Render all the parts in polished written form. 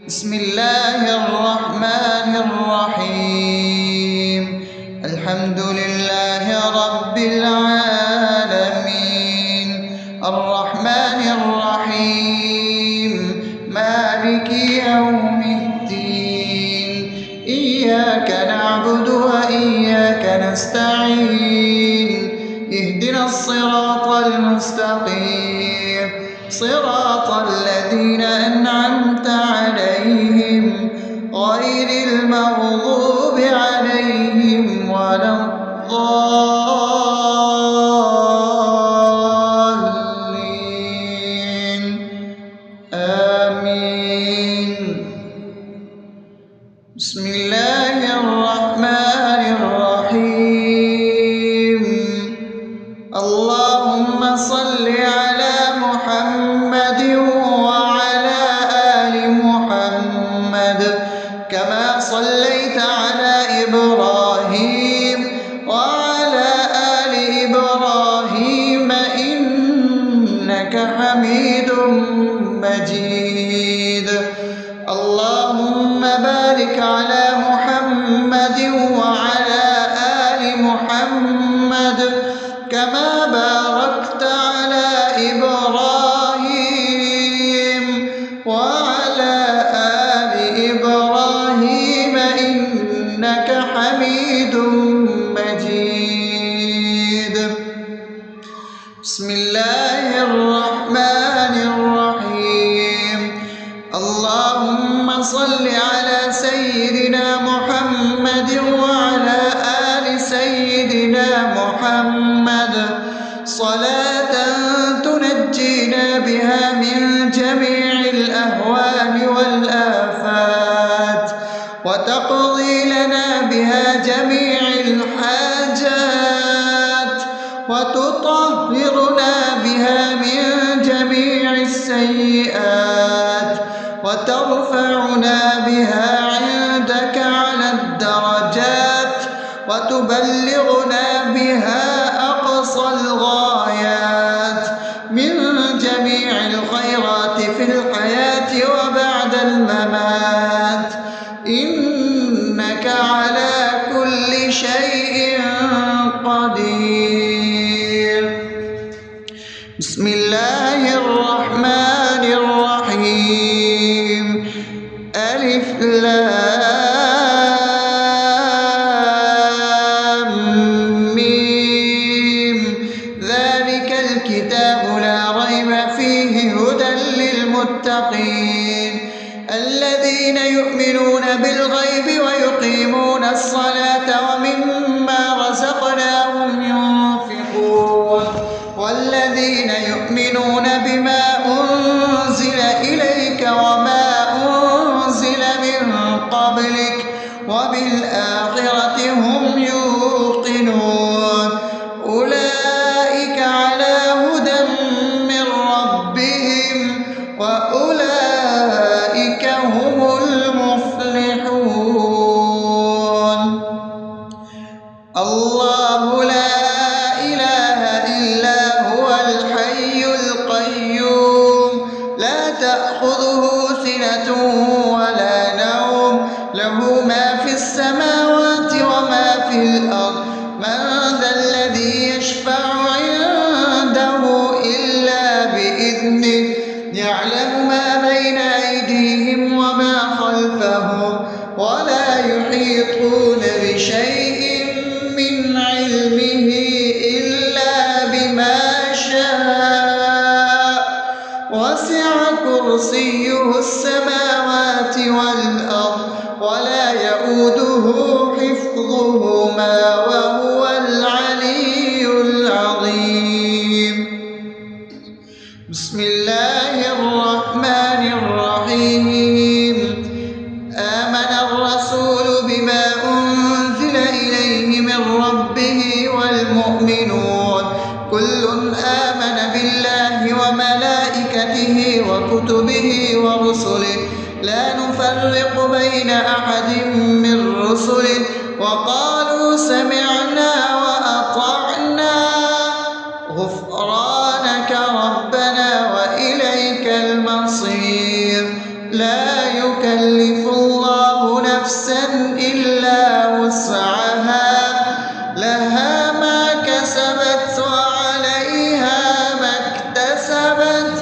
بسم الله الرحمن الرحيم. الحمد لله رب العالمين، الرحمن الرحيم، مالك يوم الدين. إياك نعبد وإياك نستعين، اهدنا الصراط المستقيم، صراط الذين أنعمت عليهم غير المغضوب عليهم ولا الضالين. آمين. بسم الله الرحمن الرحيم. اللهم صل على محمد وعلى آل محمد كما صليت على إبراهيم وعلى آل إبراهيم إنك حميد مجيد. اللهم بارك على محمد وعلى آل محمد كما باركت على إبراهيم وعلى آل إبراهيم إنك حميد مجيد. بسم الله الرحمن الرحيم. اللهم صل على سيدنا محمد وعلى آل سيدنا محمد صلاة تنجينا بها من جميع الأهوال والآفات، وتقضي لنا بها جميع الحاجات، وتطهرنا بها من جميع السيئات، وترفعنا بها عندك على الدرجات، وتبلغنا بها أقصى الغايات من جميع الخيرات في الحياة وبعد الممات، إنك على كل شيء قدير. بسم الله الرحمن الرحيم. ألف لام ميم. ذلك الكتاب لا ريب فيه هدى للمتقين الذين يؤمنون بالغيب ويقيمون الصلاة ومما رزقناهم ينفقون والذين يؤمنون بما أنزل إليك وما أنزل من قبلك وبالآخرة هم يوقنون أولئك على هدى من ربهم وأولئك هم المفلحون. الله لا إله إلا هو الحي القيوم لا تأخذه سنة ولا نوم له ما في السماوات وما في الأرض. من ذا الذي يشفع عنده إلا بإذنه يعلم ما بين أيديهم وما خلفهم ولا يحيطون بشيء من علمه إلا بما شاء وسع كرسيه السماوات والأرض ولا يؤوده حفظهما وهو العلي العظيم. بسم الله الرحمن الرحيم. آمن الرسول بما أنزل إليه من ربه والمؤمنون كل آمن بالله وملائكته وكتبه ورسله لا نفرق بين أحد من رسله وقالوا سمعنا وأطعنا غفرانك ربنا وإليك المصير. لا يكلف يكلف الله نفسا إلا وسعها لها ما كسبت وعليها ما اكتسبت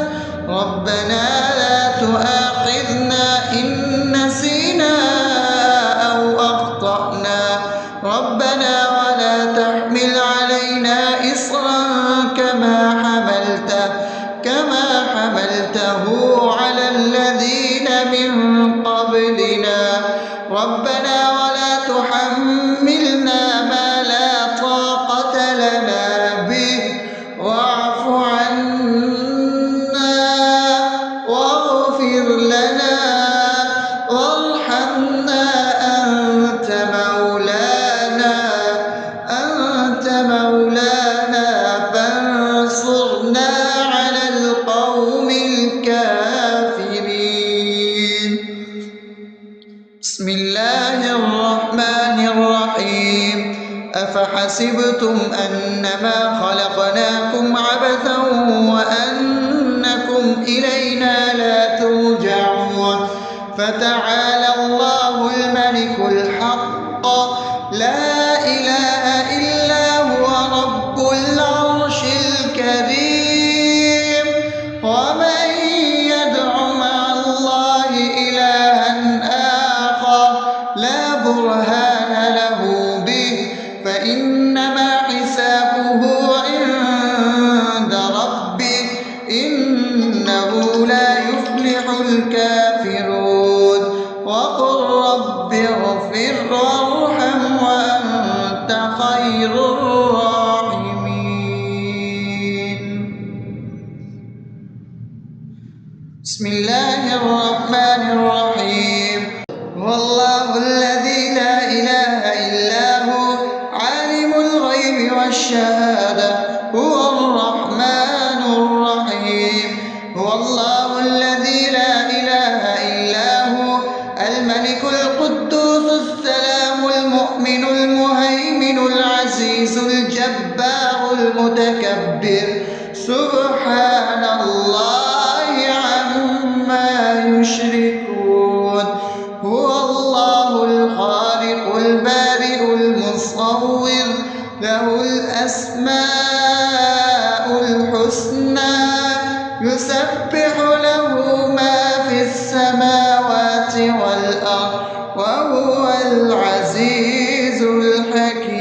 ربنا لا تؤاخذنا إن نسينا أو أخطأنا ربنا ولا تحمل علينا إصرا كما حملته على الذين من قبلنا ربنا ولا تحملنا ما لا طاقة لنا به واعف عنا واغفر لنا وارحمنا أنت مولانا فانصرنا على القوم الكافرين. بسم الله الرحمن الرحيم أفحسبتم أنما خلقناكم عبثا وأنكم إلينا لا ترجعون فتعالى الله الملك الحق لا إله إلا هو رب العرش الكريم ومن يدع مع الله إلها آخر لا برهان له به فإنما حسابه عند ربه إنه لا يفلح الكافرون وقل رب اغفر وارحم وأنت خير الراحمين. بسم الله الرحمن الرحيم هو الله الذي لا إله إلا هو عالم الغيب والشهادة هو الرحمن الرحيم هو الله الذي لا إله إلا هو الملك القدوس السلام المؤمن المهيمن العزيز الجبار المتكبر سبحان الله عما يشركون هو الله الخالق البارئ المصور له الأسماء الحسنى يسبح له ما في السماوات والأرض وهو العزيز الحكيم.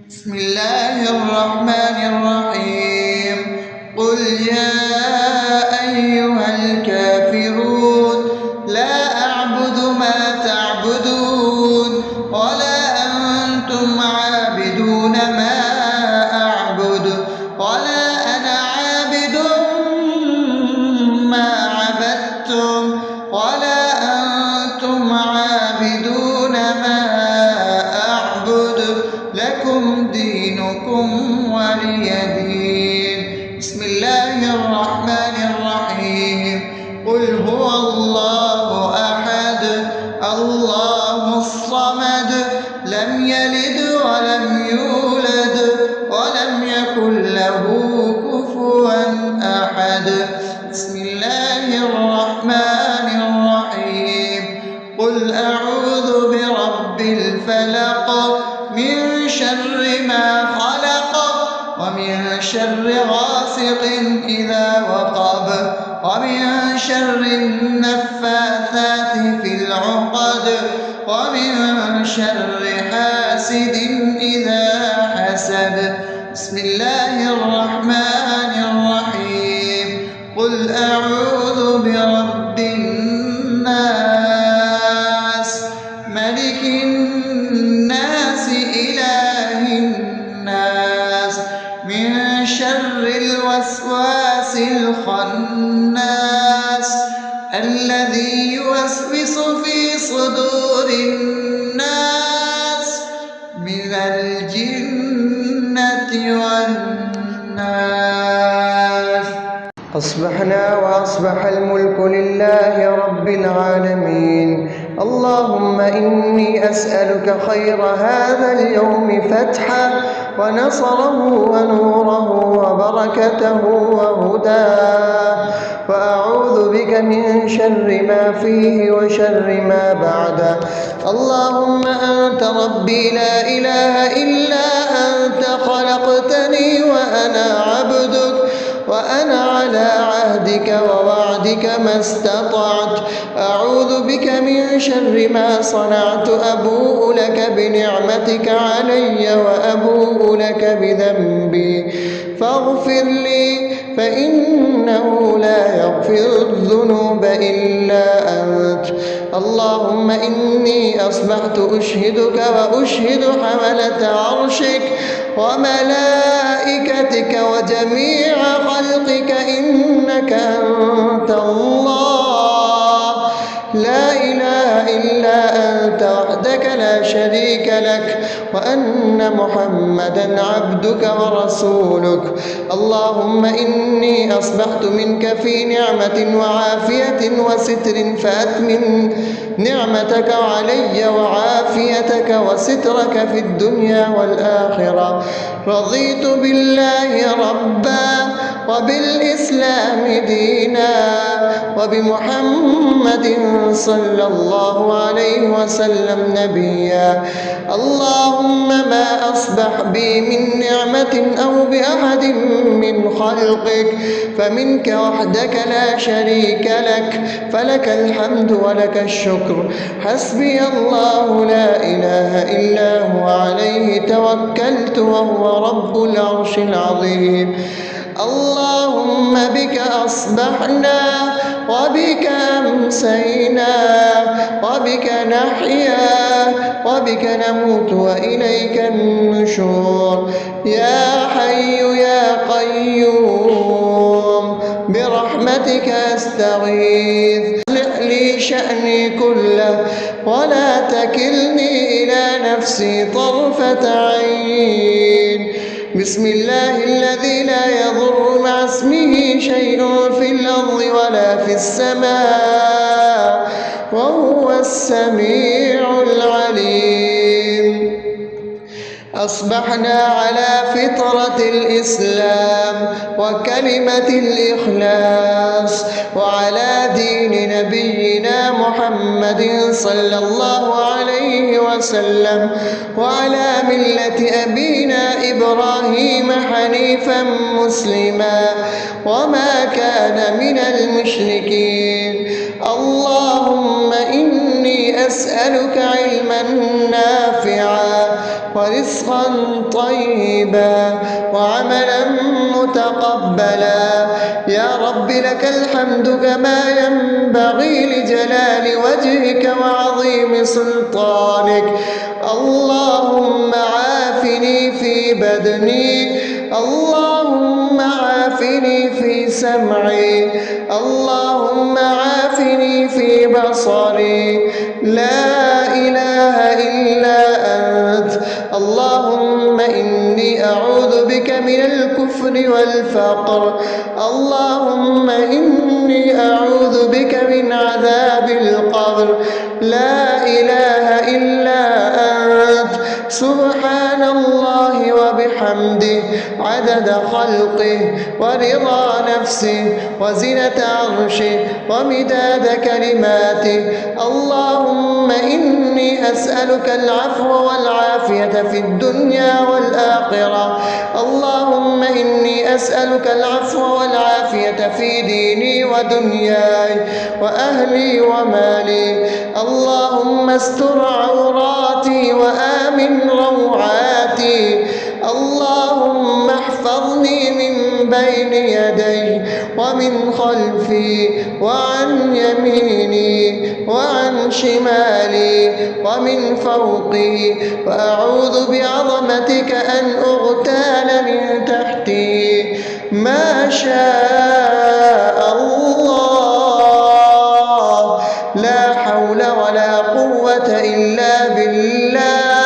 بسم الله الرحمن الرحيم قل يا أيها الكافرون لا أعبد ما تعبدون ولا أنتم عابدون ما أعبد ولا أنا عابد ما عبدتم ولا أنتم عابدون ما أعبد لكم دينكم ولي دين. بسم الله الرحمن الرحيم قل هو الله أحد الله الصمد لم يلد ولم يولد ولم يكن له كفوا أحد. بسم الله الرحمن الرحيم قل أعوذ برب الفلق من شر ما خلق ومن شر غاسق إذا وقب ومن شر النفاثات في العقد ومن شر حاسد إذا حسد. بسم الله الرحمن الرحيم قل أعوذ برب الناس ملك الناس إله الناس من شر الوسواس الخناس الذي يوسوس في صدور الناس من الجنة والناس. أصبحنا وأصبح الملك لله رب العالمين. اللهم إني أسألك خير هذا اليوم فتحه ونصره ونوره وبركته وهداه، وأعوذ بك من شر ما فيه وشر ما بعده. اللهم أنت ربي لا إله إلا أنت، خلقتني وأنا عبدك، وأنا على عهدك ووعدك ما استطعت. أعوذ بك من شر ما صنعت، أبوء لك بنعمتك علي وأبوء لك بذنبي، فاغفر لي فإنه لا يغفر الذنوب إلا أنت. اللهم إني أصبحت أشهدك وأشهد حملة عرشك وملائكتك وجميع خلقك إنك أنت الله، لا إله إلا أنت وحدك لا شريك لك، وأن محمدا عبدك ورسولك. اللهم إني أصبحت منك في نعمة وعافية وستر، فأتمم نعمتك علي وعافيتك وسترك في الدنيا والآخرة. رضيت بالله ربا وبالإسلام دينا وبمحمد صلى الله عليه وسلم نبيا. اللهم ما أصبح بي من نعمة أو بأحد من خلقك فمنك وحدك لا شريك لك، فلك الحمد ولك الشكر. حسبي الله لا إله إلا هو، عليه توكلت وهو رب العرش العظيم. اللهم بك أصبحنا وبك أمسينا وبك نحيا وبك نموت وإليك النشور. يا حي يا قيوم برحمتك أستغيث، أصلح لي شأني كله ولا تكلني إلى نفسي طرفة عين. بسم الله الذي لا يضر مع اسمه شيء في الأرض ولا في السماء وهو السميع العليم. أصبحنا على فطرة الإسلام وكلمة الإخلاص وعلى دين نبينا محمد صلى الله عليه وسلم وعلى ملة أبينا إبراهيم حنيفا مسلما وما كان من المشركين. اللهم إني أسألك علما نافعا ورزقا طيبا وعملا متقبلا. يا رب لك الحمد كما ينبغي لجلال وجهك وعظيم سلطانك. اللهم عافني في بدني، اللهم عافني في سمعي، اللهم عافني في بصري. لا إله إلا أنت. اللهم إني أعوذ بك من الكفر والفقر. اللهم إني أعوذ بك من عذاب القبر. لا إله إلا أنت. سبحان الله وبحمده عدد خلقه ورضا نفسه وزنة عرشه ومداد كلماته. اللهم إني أسألك العفو والعافية في الدنيا والآخرة. اللهم إني أسألك العفو والعافية في ديني ودنياي وأهلي ومالي. اللهم استر عوراتي وآمن روعاتي. اللهم احفظني من بين يدي ومن خلفي وعن يميني وعن شمالي ومن فوقي، وأعوذ بعظمتك أن أغتال من تحتي. ما شاء الله، لا حول ولا قوة إلا بالله.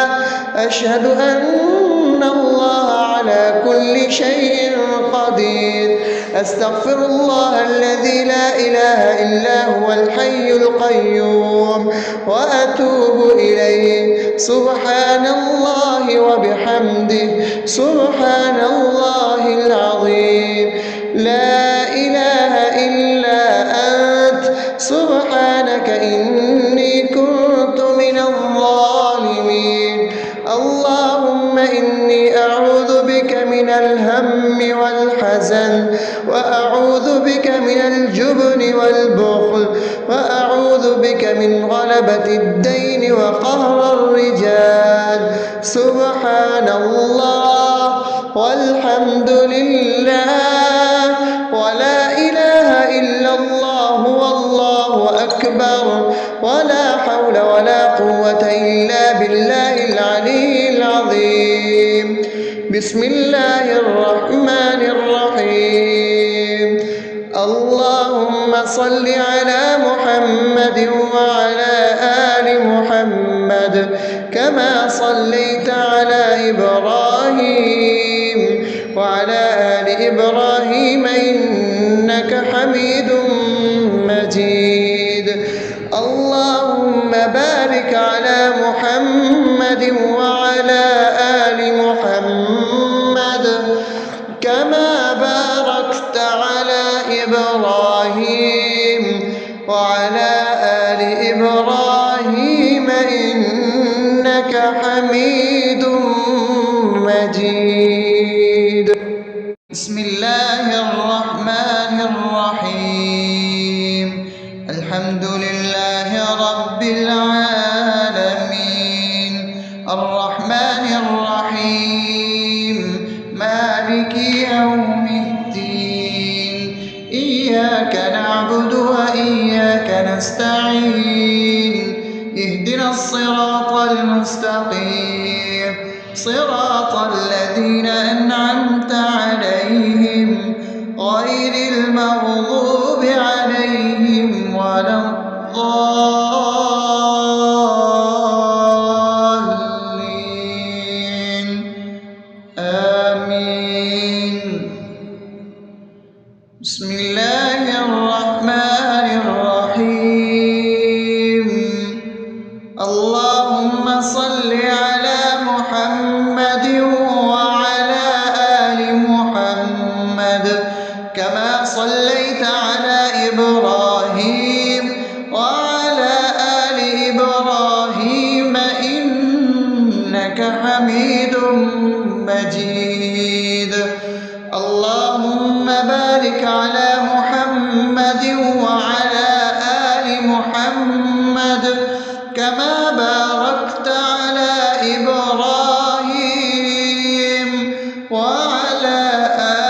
أشهد أن الله على كل شيء قدير. أستغفر الله الذي لا إله إلا هو الحي القيوم وأتوب إليه. سبحان الله وبحمده سبحان الله العظيم. لا إله إلا أنت سبحانك إني كنت من الظالمين. اللهم إني أعوذ بك من الهم والحزن، وأعوذ بك من الجبن والبخل، وأعوذ بك من غلبة الدين وقهر الرجال. سبحان الله والحمد لله ولا إله إلا الله والله أكبر ولا حول ولا قوة إلا بالله العلي العظيم. بسم الله الرحمن الرحيم. اللهم صل على محمد وعلى آل محمد كما صليت على إبراهيم وعلى آل إبراهيم إنك حميد مجيد. اللهم بارك على محمد وعلى آل محمد كما باركت على إبراهيم وعلى آل إبراهيم إنك حميد مجيد. بسم الله الرحمن الرحيم. الحمد لله رب العالمين الرحمن الرحيم مالك يوم الدين. إياك نعبد وإياك نستعين. اهدنا الصراط المستقيم صراط الذين أنعمت عليهم غير المغضوب عليهم ولا الضالين. آمين. بسم الله الرحمن الرحيم. اللهم صل على محمد وعلى آل محمد كما صليت على إبراهيم وعلى آل إبراهيم إنك حميد مجيد. اللهم بارك على محمد وعلى آل محمد كما باركت على إبراهيم وعلى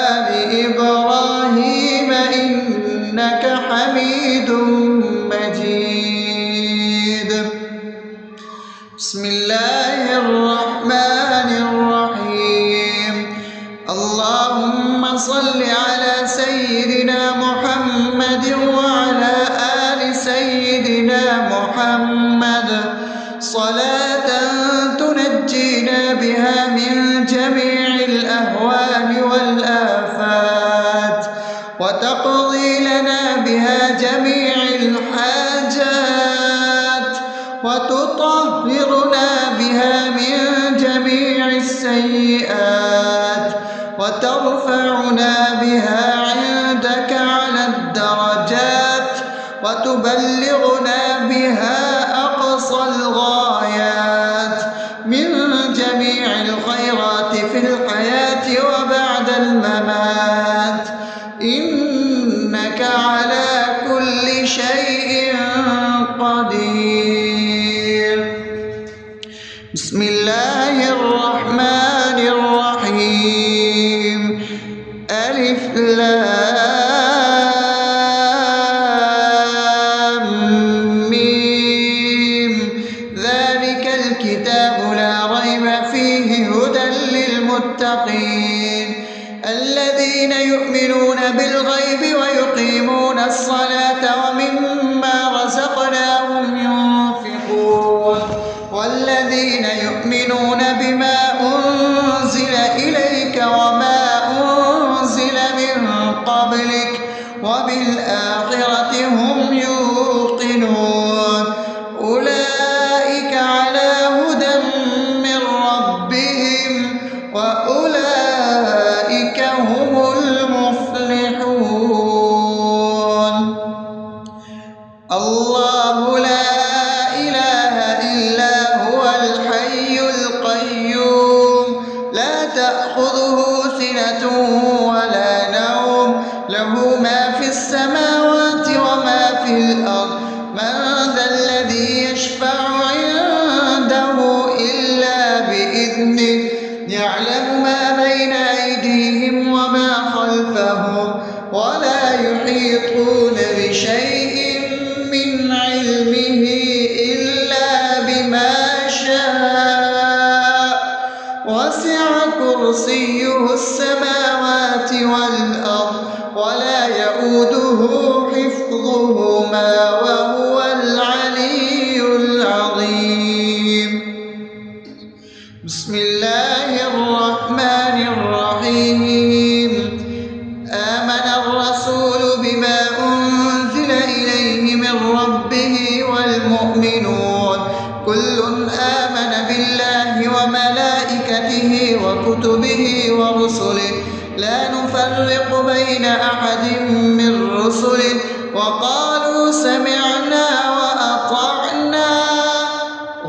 آل إبراهيم إنك حميد مجيد. بسم الله الرحمن الرحيم. اللهم صل على سيدنا محمد وعلى آل سيدنا محمد صلاة تنجينا بها من جميع الأهوال والآفات وتقضي لنا بها جميع الحاجات وتطهرنا بها من جميع السيئات وترفعنا بها عندك على الدرجات وتبلغنا بها أقصى الغايات من جميع الخيرات في الحياة وبعد الممات إنك على كل شيء قدير. بسم الله الرحمن الرحيم. ألف لام ميم. ذلك الكتاب لا ريب فيه هدى للمتقين الذين يؤمنون بالغيب ويقيمون الصلاة ومما رزقناهم الله لا إله إلا هو الحي القيوم لا تأخذه سنة ولا نوم له ما في السماوات وما في الأرض من ذا الذي يشفع عنده إلا بإذنه يعلم ما بين أيديهم وما خلفهم ولا يحيطون بشيء من علمه إلا بما شاء وسع كرسيه السماوات والأرض ولا يئوده حفظهما وهو العلي العظيم بسم الله الرحمن الرحيم آمن الرسول بما أنزل إليه من ربه والمؤمنون كل آمن بالله وملائكته وكتبه ورسله لا نفرق بين أحد من رسله وقالوا سمعنا وأطعنا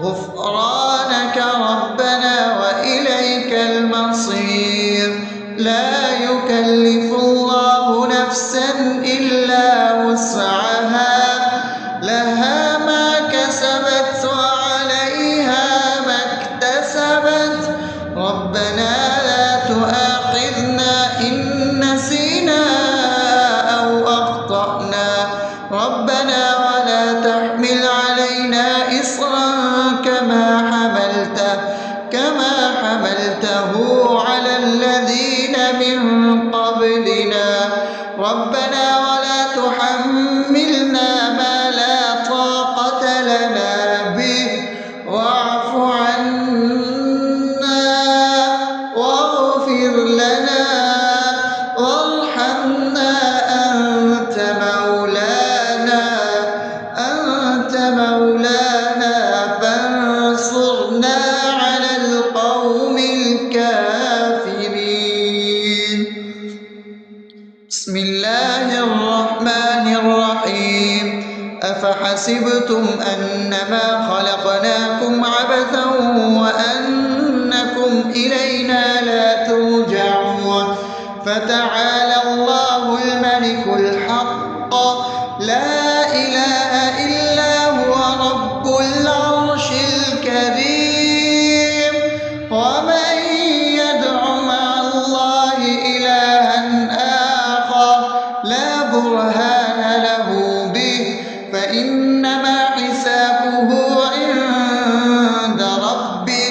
غفرانك ربنا وإليك المصير لا يكلف الله نفسا إلا وسعها لها ما كسبت وعليها ما اكتسبت ربنا لا تؤاخذنا إن نسينا أو أخطأنا ربنا ولا تحمل علينا إصرا كما حملته على الذين من قبلنا ربنا ولا تحملنا ما لا طاقة لنا به واعف عنا واغفر لنا وارحمنا أنت مولانا فانصرنا على القوم الكافرين بسم الله الرحمن الرحيم أفحسبتم أنما خلقناكم عبثا وأنكم إلينا لا ترجعون فتعالى الله الملك الحق لا إله إلا هو رب العرش الكريم ومن يدع مع الله إلها آخر لا برهان له به فإنما حسابه عند ربه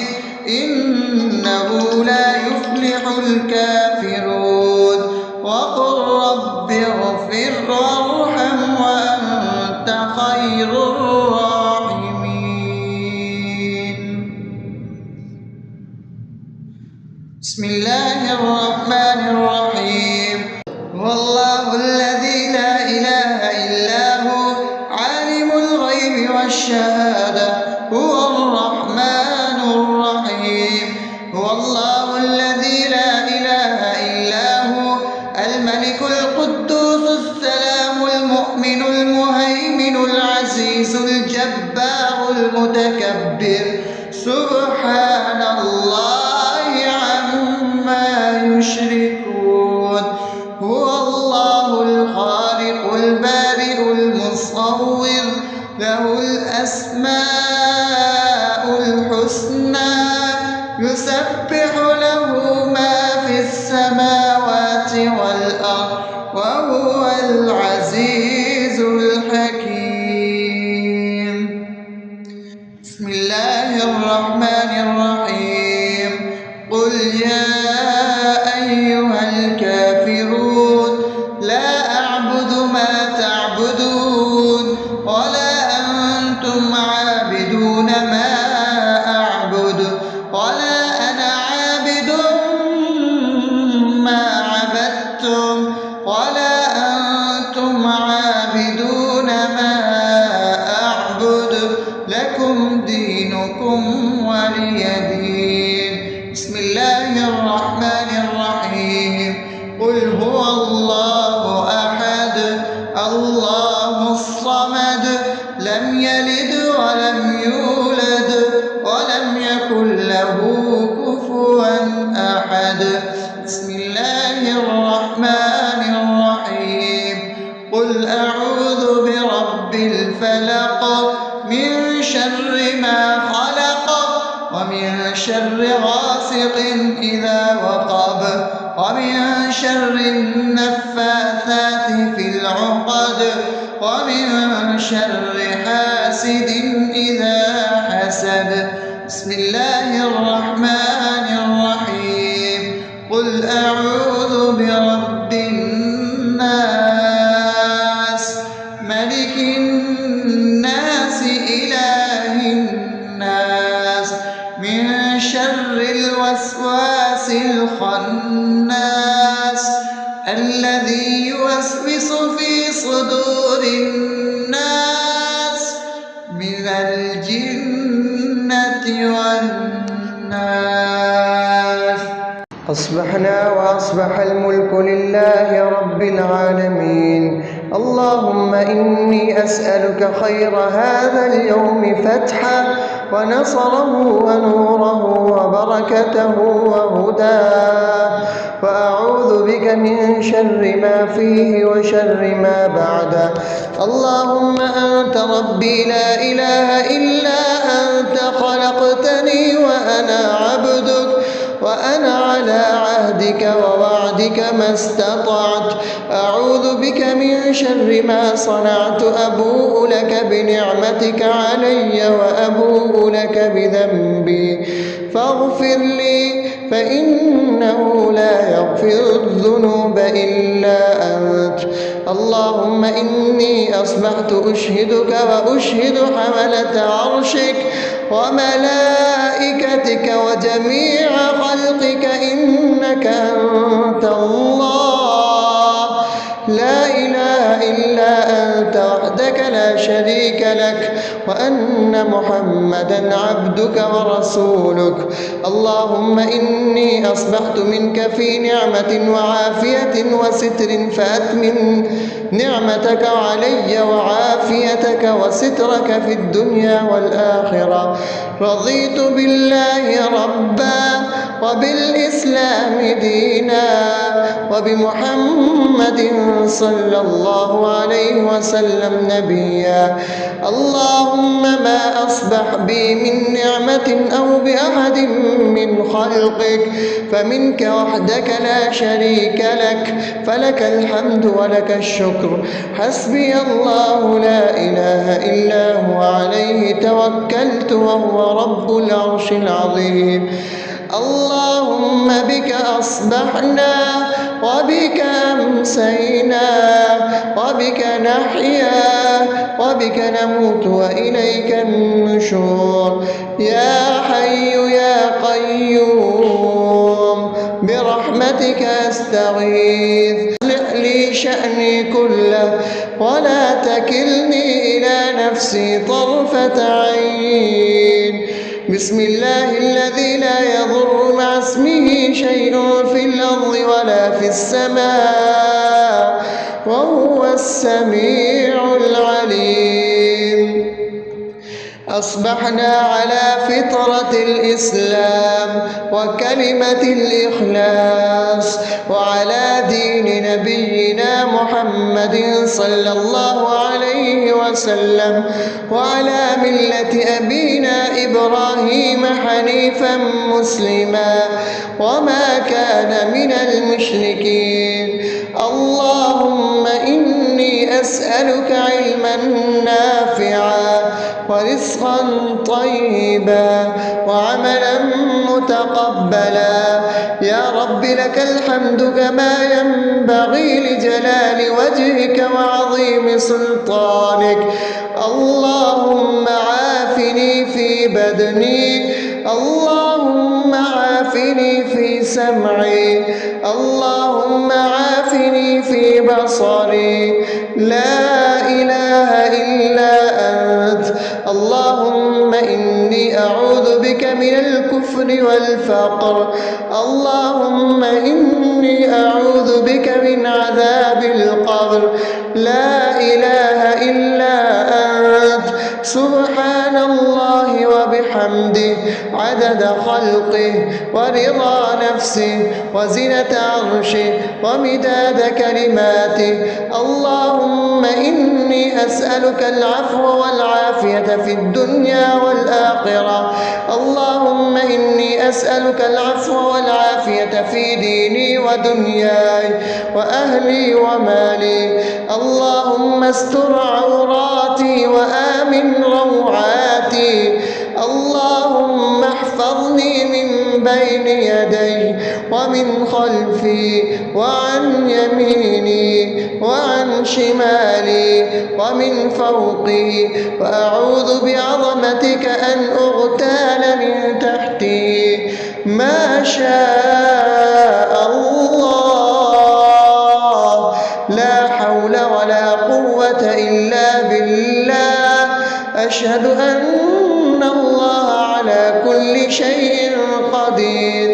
إنه لا يفلح الكافرون وقل رب اغفر وارحم وأنت خير الراحمين بسم الله الرحمن الرحيم هو الله الذي لا إله إلا هو عالم الغيب والشهادة هو الرحمن الرحيم هو الله الذي لا إله إلا هو الملك القدوس السلام المؤمن المهيمن العزيز الجبار المتكبر سبحان الله عما يشركون هو الله الخالق البارئ المصور له الأسماء الحسنى يسبح له ما في السماوات والأرض وهو العزيز الحكيم بسم الله الرحمن الرحيم قل يا أيها الكافرون لا أعبد ما تعبدون ولا أنتم عابدون ما أعبد ولا أنا عابد ما عبدتم ولا أنتم عابدون ما أعبد لكم دينكم ولي دين بسم الله الرحمن الرحيم قل هو الله أحد الله الصمد لم يلد ولم يولد ولم يكن له كفوا أحد. بسم الله الرحمن الرحيم. قل أعوذ برب الفلق من شر ما خلق ومن شر غاسق إذا وقب ومن شر النفاثات في العقد ومن شر حاسد إذا حسد. بسم الله الرحمن الرحيم. قل أعوذ برب الناس ملك الناس إله الناس من شر الوسواس الخناس الذي يوسوس في صدور الناس من الجنة والناس. أصبحنا وأصبح الملك لله رب العالمين. اللهم إني أسألك خير هذا اليوم فتحه ونصره ونوره وبركته وهداه، وأعوذ بك من شر ما فيه وشر ما بعده. اللهم أنت ربي لا إله إلا أنت، خلقتني وأنا عبدك وأنا على عهدك ووعدك ما استطعت. أعوذ بك من شر ما صنعت. أبوء لك بنعمتك علي وأبوء لك بذنبي فاغفر لي، فإنه لا يغفر الذنوب إلا أنت. اللهم إني أصبحت أشهدك وأشهد حملة عرشك وملائكتك وجميع خلقك إنك أنت الله لا إله إلا أنت وحدك لا شريك لك، وأن محمدا عبدك ورسولك. اللهم إني أصبحت منك في نعمة وعافية وستر، فأتمم نعمتك علي وعافيتك وسترك في الدنيا والآخرة. رضيت بالله ربا وبالإسلام دينا وبمحمد صلى الله عليه وسلم نبيا. اللهم ما أصبح بي من نعمة أو بأحد من خلقك فمنك وحدك لا شريك لك، فلك الحمد ولك الشكر. حسبي الله لا إله إلا هو عليه توكلت وهو رب العرش العظيم. اللهم بك أصبحنا وبك أمسينا وبك نحيا وبك نموت وإليك النشور. يا حي يا قيوم برحمتك أستغيث، أصلح لي شأني كله ولا تكلني إلى نفسي طرفة عين. بسم الله الذي لا يضر مع اسمه شيء في الأرض ولا في السماء وهو السميع العليم. أصبحنا على فطرة الإسلام وكلمة الإخلاص وعلى دين نبينا محمد صلى الله عليه وسلم وعلى ملة أبينا إبراهيم حنيفا مسلما وما كان من المشركين. اللهم إني أسألك علما نافعا ورزقا طيبا وعملا متقبلا. يا رب لك الحمد كما ينبغي لجلال وجهك وعظيم سلطانك. اللهم عافني في بدني، اللهم عافني في سمعي، اللهم عافني في بصري. لا إله إلا أنت. اللهم إني أعوذ بك من الكفر والفقر. اللهم إني أعوذ بك من عذاب القبر. لا إله إلا أنت. سبحان الله وبحمده عدد خلقه ورضا نفسه وزنة عرشه ومداد كلماته. اللهم إني أسألك العفو والعافية في الدنيا والآخرة. اللهم إني أسألك العفو والعافية في ديني ودنياي وأهلي ومالي. اللهم استر عوراتي وآمن روعاتي. اللهم احفظني من بين يدي ومن خلفي وعن يميني وعن شمالي ومن فوقي، وأعوذ بعظمتك أن أغتال من تحتي. ما شاء الله، لا حول ولا قوة إلا بالله. أشهد أن الله على كل شيء قدير.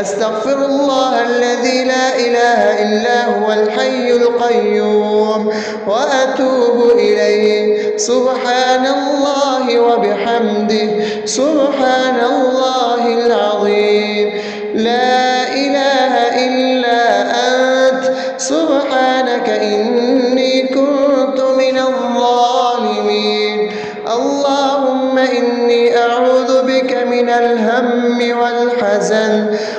أستغفر الله الذي لا إله إلا هو الحي القيوم وأتوب إليه. سبحان الله وبحمده سبحان الله العظيم. لا إله إلا أنت سبحانك إني كنت من الظالمين. اللهم إني أعوذ بك من الهم والحزن،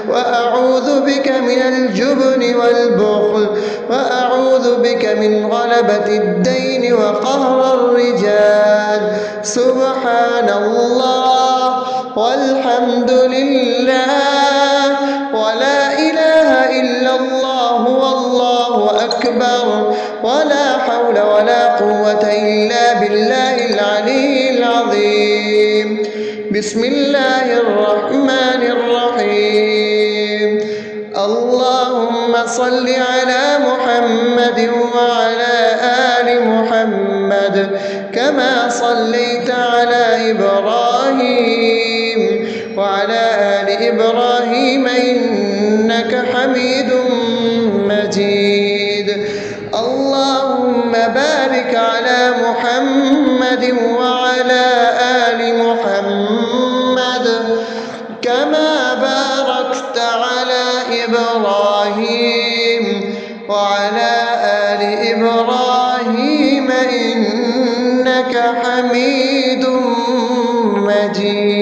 وأعوذ بك من الجبن والبخل، وأعوذ بك من غلبة الدين وقهر الرجال. سبحان الله والحمد لله ولا إله إلا الله والله أكبر، ولا حول ولا قوة إلا بالله العلي العظيم. بسم الله الرحمن الرحيم. اللهم صل على محمد وعلى آل محمد كما صليت على إبراهيم وعلى آل إبراهيم إنك حميد مجيد. اللهم بارك على محمد وعلى آل محمد كما باركت على إبراهيم وعلى آل إبراهيم إنك حميد مجيد.